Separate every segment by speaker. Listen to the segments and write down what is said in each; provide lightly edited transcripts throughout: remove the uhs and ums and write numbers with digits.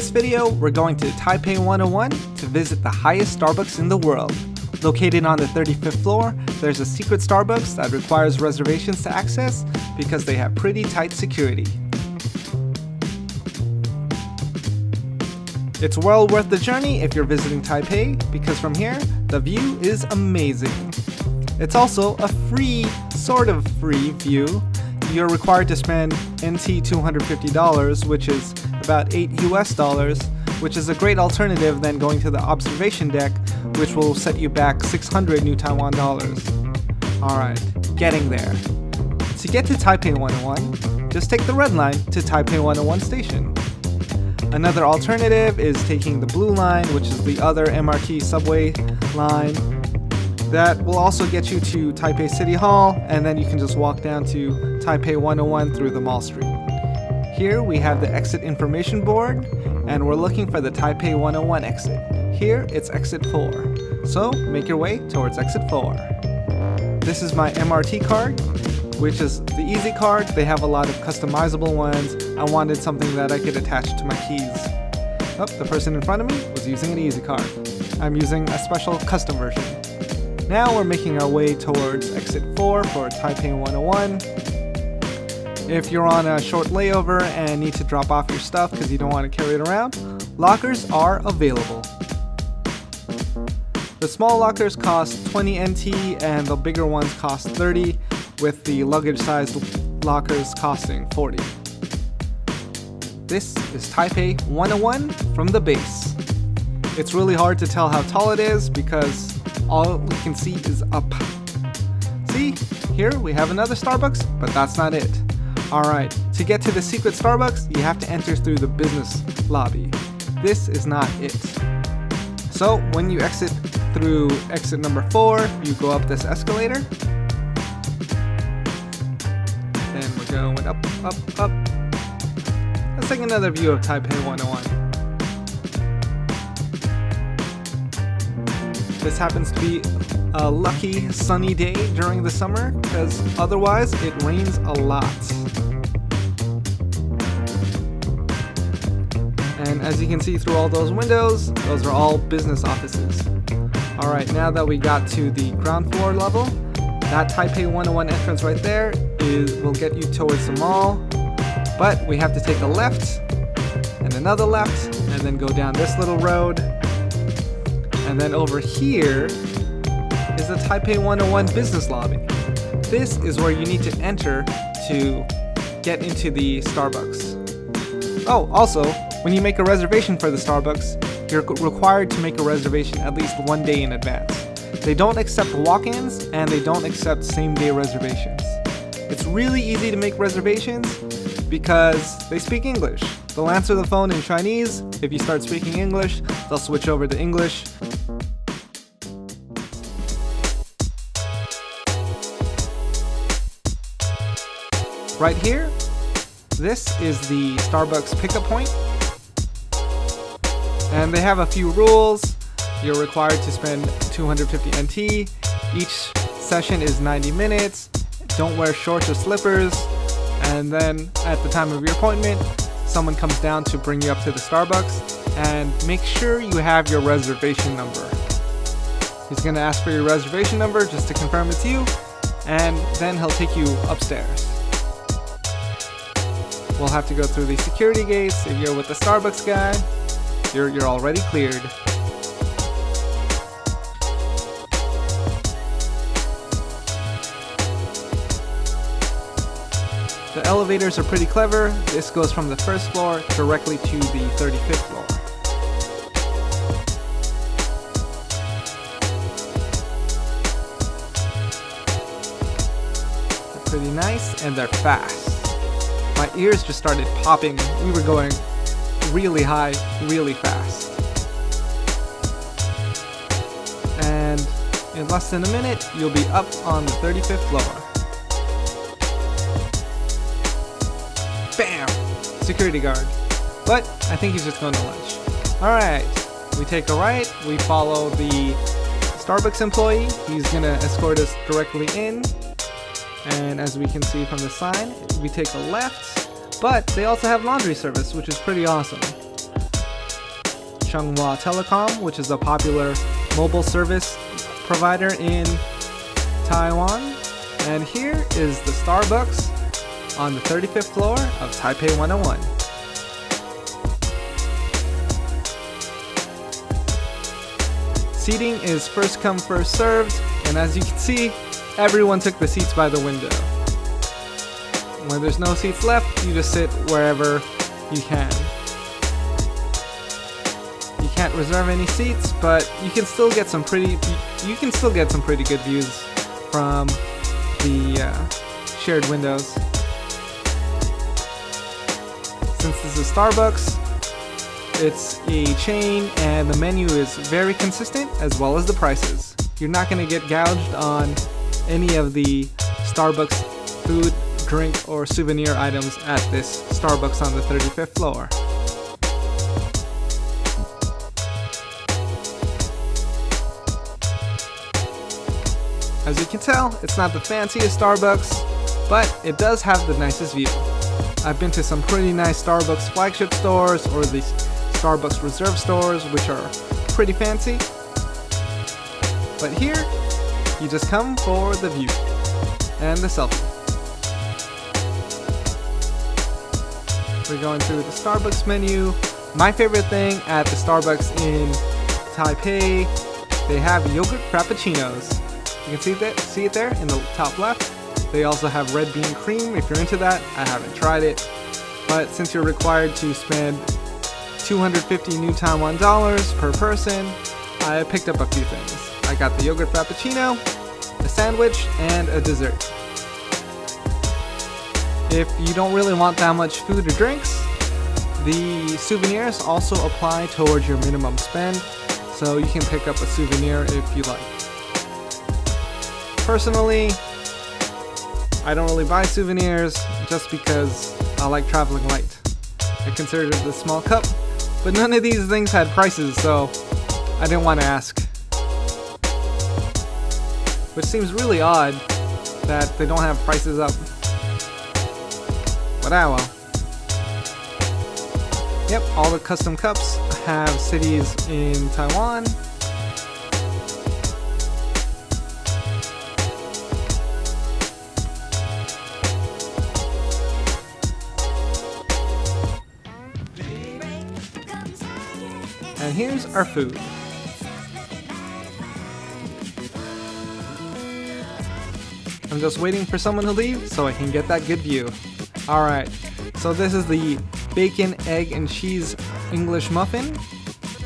Speaker 1: this video, we're going to Taipei 101 to visit the highest Starbucks in the world. Located on the 35th floor, there's a secret Starbucks that requires reservations to access because they have pretty tight security. It's well worth the journey if you're visiting Taipei because from here, the view is amazing. It's also a free, sort of free view. You're required to spend NT $250, which is about $8 US, which is a great alternative than going to the observation deck, which will set you back 600 New Taiwan dollars. Alright, getting there. To get to Taipei 101, just take the red line to Taipei 101 station. Another alternative is taking the blue line, which is the other MRT subway line. That will also get you to Taipei City Hall, and then you can just walk down to Taipei 101 through the Mall Street. Here we have the exit information board, and we're looking for the Taipei 101 exit. Here it's exit 4, so make your way towards exit 4. This is my MRT card, which is the Easy card. They have a lot of customizable ones. I wanted something that I could attach to my keys. Oh, the person in front of me was using an Easy card. I'm using a special custom version. Now we're making our way towards exit 4 for Taipei 101. If you're on a short layover and need to drop off your stuff because you don't want to carry it around, lockers are available. The small lockers cost 20 NT and the bigger ones cost 30, with the luggage-sized lockers costing 40. This is Taipei 101 from the base. It's really hard to tell how tall it is because all we can see is up. See, here we have another Starbucks, but that's not it. Alright, to get to the secret Starbucks, you have to enter through the business lobby. This is not it. So when you exit through exit number 4, you go up this escalator. Then we're going up, up, up. Let's take another view of Taipei 101. This happens to be a lucky sunny day during the summer because otherwise it rains a lot. And as you can see through all those windows, those are all business offices. Alright, now that we got to the ground floor level, that Taipei 101 entrance right there will get you towards the mall. But we have to take a left, and another left, and then go down this little road. And then over here is the Taipei 101 business lobby. This is where you need to enter to get into the Starbucks. Oh, also, when you make a reservation for the Starbucks, you're required to make a reservation at least 1 day in advance. They don't accept walk-ins and they don't accept same-day reservations. It's really easy to make reservations because they speak English. They'll answer the phone in Chinese. If you start speaking English, they'll switch over to English. Right here, this is the Starbucks pickup point. And they have a few rules. You're required to spend 250 NT. Each session is 90 minutes. Don't wear shorts or slippers. And then at the time of your appointment, someone comes down to bring you up to the Starbucks and make sure you have your reservation number. He's going to ask for your reservation number just to confirm it's you, and then he'll take you upstairs. We'll have to go through the security gates. If you're with the Starbucks guy, you're already cleared. The elevators are pretty clever. This goes from the first floor directly to the 35th floor. They're pretty nice and they're fast. My ears just started popping. We were going really high, really fast. And in less than a minute, you'll be up on the 35th floor. Bam! Security guard. But I think he's just going to lunch. Alright, we take a right, we follow the Starbucks employee. He's going to escort us directly in. And as we can see from the sign, we take a left. But they also have laundry service, which is pretty awesome. Shenghua Telecom, which is a popular mobile service provider in Taiwan. And here is the Starbucks on the 35th floor of Taipei 101. Seating is first come, first served, and as you can see, everyone took the seats by the window. When there's no seats left, you just sit wherever you can. You can't reserve any seats, but you can still get some pretty good views from the shared windows. Since this is Starbucks, it's a chain and the menu is very consistent, as well as the prices. You're not going to get gouged on any of the Starbucks food, drink, or souvenir items at this Starbucks on the 35th floor. As you can tell, it's not the fanciest Starbucks, but it does have the nicest view. I've been to some pretty nice Starbucks flagship stores or the Starbucks Reserve stores, which are pretty fancy. But here, you just come for the view and the selfie. We're going through the Starbucks menu. My favorite thing at the Starbucks in Taipei, they have yogurt frappuccinos. You can see it there in the top left. They also have red bean cream if you're into that. I haven't tried it, but since you're required to spend 250 new Taiwan dollars per person, I picked up a few things. I got the yogurt frappuccino, a sandwich, and a dessert. If you don't really want that much food or drinks, the souvenirs also apply towards your minimum spend, so you can pick up a souvenir if you like. Personally, I don't really buy souvenirs just because I like traveling light. I considered it a small cup, but none of these things had prices, so I didn't want to ask. Which seems really odd that they don't have prices up. But ah well. Yep, all the custom cups have cities in Taiwan. And here's our food. I'm just waiting for someone to leave so I can get that good view. Alright, so this is the bacon, egg, and cheese English muffin.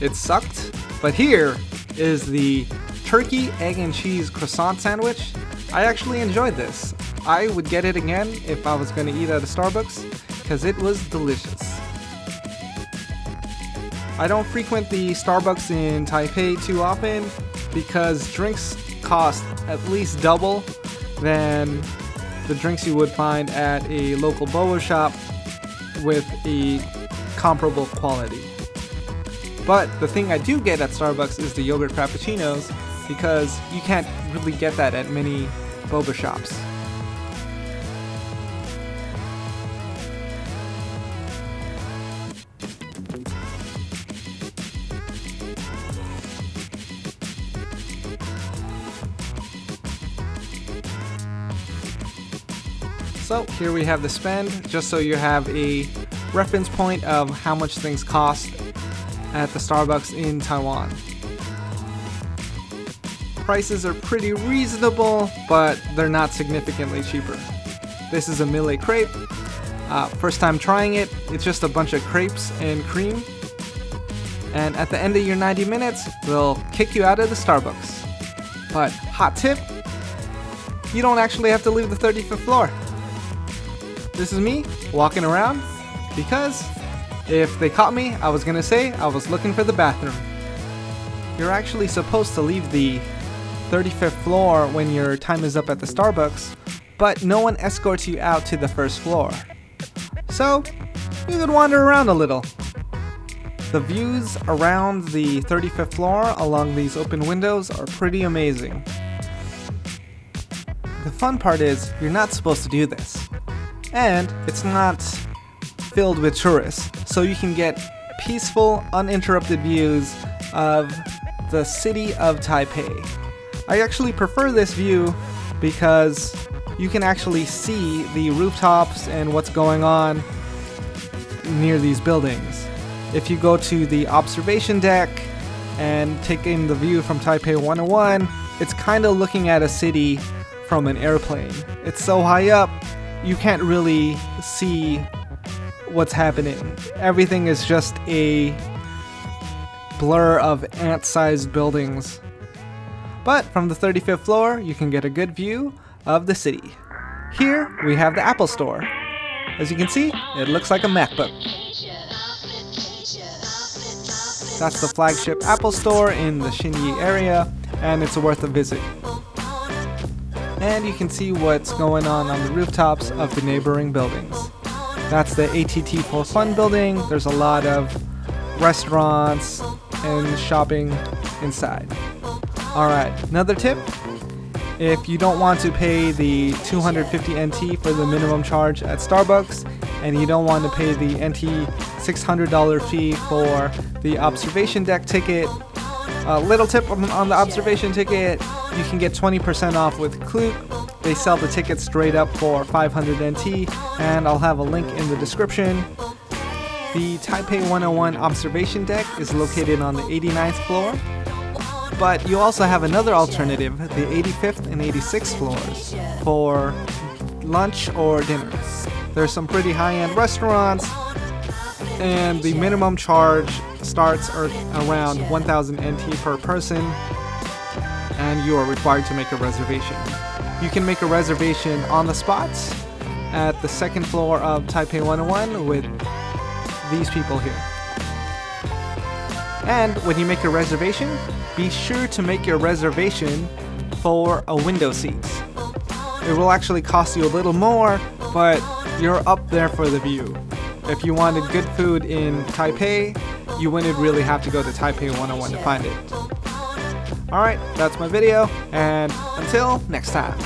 Speaker 1: It sucked, but here is the turkey, egg, and cheese croissant sandwich. I actually enjoyed this. I would get it again if I was going to eat at a Starbucks because it was delicious. I don't frequent the Starbucks in Taipei too often because drinks cost at least double than the drinks you would find at a local boba shop with a comparable quality. But the thing I do get at Starbucks is the yogurt frappuccinos because you can't really get that at many boba shops. So here we have the spend, just so you have a reference point of how much things cost at the Starbucks in Taiwan. Prices are pretty reasonable, but they're not significantly cheaper. This is a Millet crepe. First time trying it, it's just a bunch of crepes and cream. And at the end of your 90 minutes, they'll kick you out of the Starbucks. But hot tip, you don't actually have to leave the 35th floor. This is me walking around because if they caught me, I was gonna say I was looking for the bathroom. You're actually supposed to leave the 35th floor when your time is up at the Starbucks, but no one escorts you out to the first floor. So, you could wander around a little. The views around the 35th floor along these open windows are pretty amazing. The fun part is, you're not supposed to do this. And it's not filled with tourists, so you can get peaceful, uninterrupted views of the city of Taipei. I actually prefer this view because you can actually see the rooftops and what's going on near these buildings. If you go to the observation deck and take in the view from Taipei 101, it's kind of looking at a city from an airplane. It's so high up, you can't really see what's happening. Everything is just a blur of ant-sized buildings. But from the 35th floor, you can get a good view of the city. Here we have the Apple Store. As you can see, it looks like a MacBook. That's the flagship Apple Store in the Xinyi area, and it's worth a visit. And you can see what's going on the rooftops of the neighboring buildings. That's the ATT for Fun building. There's a lot of restaurants and shopping inside. Alright, another tip. If you don't want to pay the 250 NT for the minimum charge at Starbucks, and you don't want to pay the NT $600 fee for the observation deck ticket, a little tip on the observation ticket, you can get 20% off with Klook. They sell the tickets straight up for 500 NT, and I'll have a link in the description. The Taipei 101 observation deck is located on the 89th floor, but you also have another alternative, the 85th and 86th floors, for lunch or dinner. There's some pretty high-end restaurants, and the minimum charge starts around 1,000 NT per person, and you are required to make a reservation. You can make a reservation on the spot at the second floor of Taipei 101 with these people here. And when you make a reservation, be sure to make your reservation for a window seat. It will actually cost you a little more, but you're up there for the view. If you wanted good food in Taipei, you wouldn't really have to go to Taipei 101 to find it. Alright, that's my video, and until next time.